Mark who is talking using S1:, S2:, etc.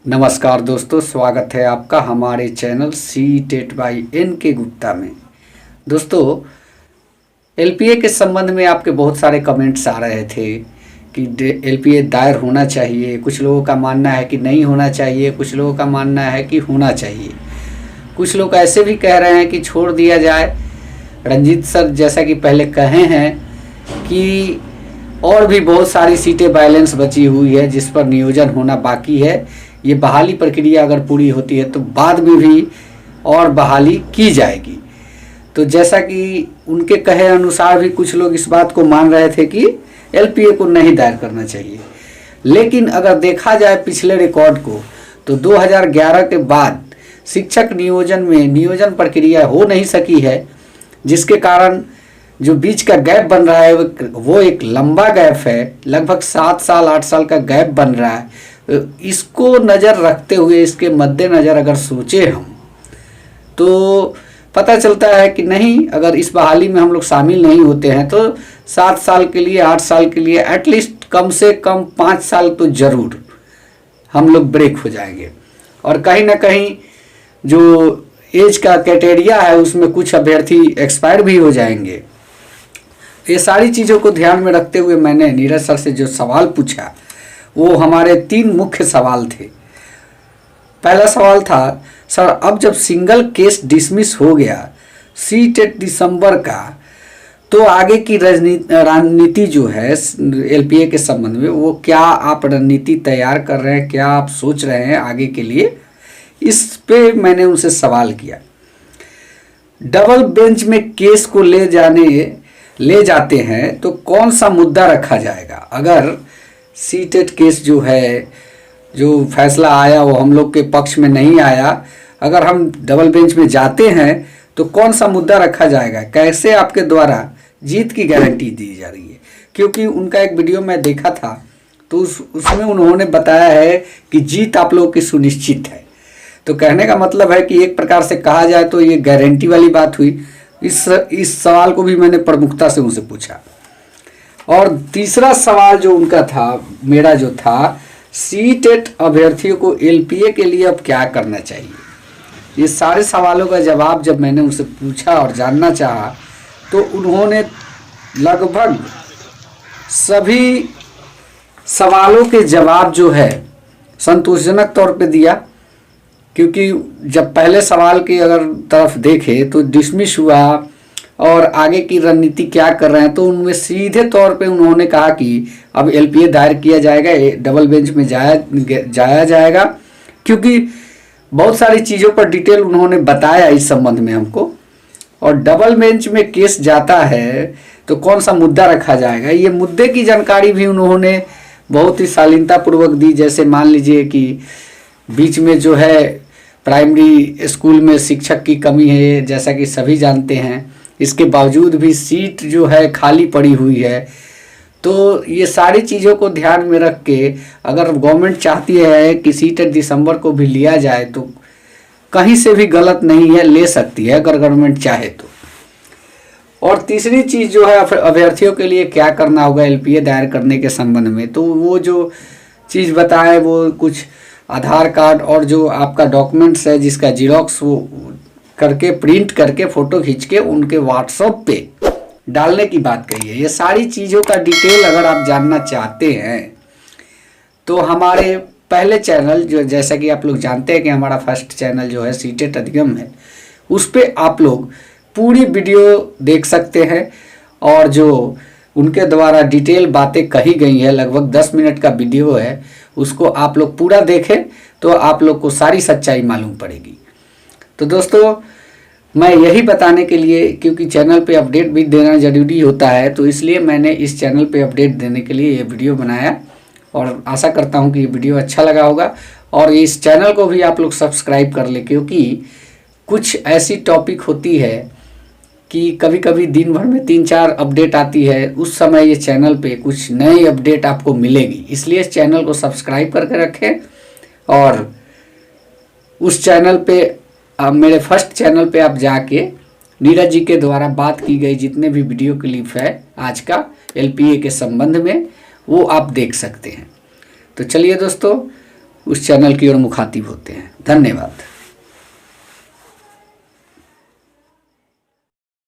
S1: नमस्कार दोस्तों, स्वागत है आपका हमारे channel C TET by N K Gupta में। दोस्तों, एलपीए के संबंध में आपके बहुत सारे कमेंट्स आ रहे थे कि एलपीए दायर होना चाहिए। कुछ लोगों का मानना है कि नहीं होना चाहिए, कुछ लोगों का मानना है कि होना चाहिए। कुछ लोग ऐसे भी कह रहे हैं कि छोड़ दिया जाए। रंजीत सर जैसा कि पहले कहे हैं कि और भी बहुत सारी सीटें बैलेंस बची हुई है जिस पर नियोजन होना बाकी है। ये बहाली प्रक्रिया अगर पूरी होती है तो बाद में भी और बहाली की जाएगी। तो जैसा कि उनके कहे अनुसार भी कुछ लोग इस बात को मान रहे थे कि एलपीए को नहीं दायर करना चाहिए। लेकिन अगर देखा जाए पिछले रिकॉर्ड को, तो 2011 के बाद शिक्षक नियोजन में नियोजन प्रक्रिया हो नहीं सकी है, जिसके कारण जो बीच का गैप बन रहा है वो एक लंबा गैप है। लगभग 7 साल 8 साल का गैप बन रहा है। इसको नज़र रखते हुए, इसके मद्देनज़र अगर सोचे हम, तो पता चलता है कि नहीं, अगर इस बहाली में हम लोग शामिल नहीं होते हैं तो 7 साल के लिए 8 साल के लिए एटलीस्ट कम से कम 5 साल तो ज़रूर हम लोग ब्रेक हो जाएंगे। और कहीं ना कहीं जो एज का क्राइटेरिया है उसमें कुछ अभ्यर्थी एक्सपायर भी हो जाएंगे। ये सारी चीज़ों को ध्यान में रखते हुए मैंने नीरज सर से जो सवाल पूछा, वो हमारे 3 मुख्य सवाल थे। पहला सवाल था, सर अब जब सिंगल केस डिसमिस हो गया सीटेट दिसंबर का, तो आगे की रणनीति जो है एलपीए के संबंध में, वो क्या आप रणनीति तैयार कर रहे हैं, क्या आप सोच रहे हैं आगे के लिए? इस पे मैंने उनसे सवाल किया। डबल बेंच में केस को ले जाते हैं तो कौन सा मुद्दा रखा जाएगा? अगर सीटेट केस जो है, जो फैसला आया वो हम लोग के पक्ष में नहीं आया, अगर हम डबल बेंच में जाते हैं तो कौन सा मुद्दा रखा जाएगा? कैसे आपके द्वारा जीत की गारंटी दी जा रही है? क्योंकि उनका एक वीडियो मैं देखा था तो उसमें उन्होंने बताया है कि जीत आप लोगों की सुनिश्चित है। तो कहने का मतलब है कि एक प्रकार से कहा जाए तो ये गारंटी वाली बात हुई। इस सवाल को भी मैंने प्रमुखता से उनसे पूछा। और तीसरा सवाल जो उनका था, मेरा जो था, सीटेट अभ्यर्थियों को एलपीए के लिए अब क्या करना चाहिए? ये सारे सवालों का जवाब जब मैंने उनसे पूछा और जानना चाहा, तो उन्होंने लगभग सभी सवालों के जवाब जो है संतोषजनक तौर पे दिया। क्योंकि जब पहले सवाल की अगर तरफ देखे तो डिसमिस हुआ और आगे की रणनीति क्या कर रहे हैं, तो उनमें सीधे तौर पे उन्होंने कहा कि अब एलपीए दायर किया जाएगा, डबल बेंच में जाया जाएगा। क्योंकि बहुत सारी चीज़ों पर डिटेल उन्होंने बताया इस संबंध में हमको। और डबल बेंच में केस जाता है तो कौन सा मुद्दा रखा जाएगा, ये मुद्दे की जानकारी भी उन्होंने बहुत ही शालीनतापूर्वक दी। जैसे मान लीजिए कि बीच में जो है प्राइमरी स्कूल में शिक्षक की कमी है, जैसा कि सभी जानते हैं। इसके बावजूद भी सीट जो है खाली पड़ी हुई है। तो ये सारी चीज़ों को ध्यान में रख के अगर गवर्नमेंट चाहती है कि सीटेट दिसंबर को भी लिया जाए तो कहीं से भी गलत नहीं है, ले सकती है अगर गवर्नमेंट चाहे तो। और तीसरी चीज़ जो है अभ्यर्थियों के लिए क्या करना होगा एलपीए दायर करने के संबंध में, तो वो जो चीज़ बताए वो कुछ आधार कार्ड और जो आपका डॉक्यूमेंट्स है जिसका जीरोक्स वो करके प्रिंट करके फ़ोटो खींच के उनके व्हाट्सएप पे डालने की बात कही है। ये सारी चीज़ों का डिटेल अगर आप जानना चाहते हैं तो हमारे पहले चैनल, जो जैसा कि आप लोग जानते हैं कि हमारा फर्स्ट चैनल जो है सीटेट अधिगम है, उस पर आप लोग पूरी वीडियो देख सकते हैं। और जो उनके द्वारा डिटेल बातें कही गई है, लगभग 10 मिनट का वीडियो है, उसको आप लोग पूरा देखें तो आप लोग को सारी सच्चाई मालूम पड़ेगी। तो दोस्तों, मैं यही बताने के लिए, क्योंकि चैनल पे अपडेट भी देना ज़रूरी होता है, तो इसलिए मैंने इस चैनल पे अपडेट देने के लिए ये वीडियो बनाया। और आशा करता हूँ कि ये वीडियो अच्छा लगा होगा और इस चैनल को भी आप लोग सब्सक्राइब कर ले। क्योंकि कुछ ऐसी टॉपिक होती है कि कभी कभी दिन भर में 3-4 अपडेट आती है, उस समय ये चैनल पे कुछ नई अपडेट आपको मिलेगी। इसलिए इस चैनल को सब्सक्राइब करके रखें। और उस चैनल पे मेरे फर्स्ट चैनल पे आप जाके नीरज जी के द्वारा बात की गई जितने भी वीडियो क्लिप है आज का एलपीए के संबंध में, वो आप देख सकते हैं। तो चलिए दोस्तों, उस चैनल की ओर मुखातिब होते हैं। धन्यवाद।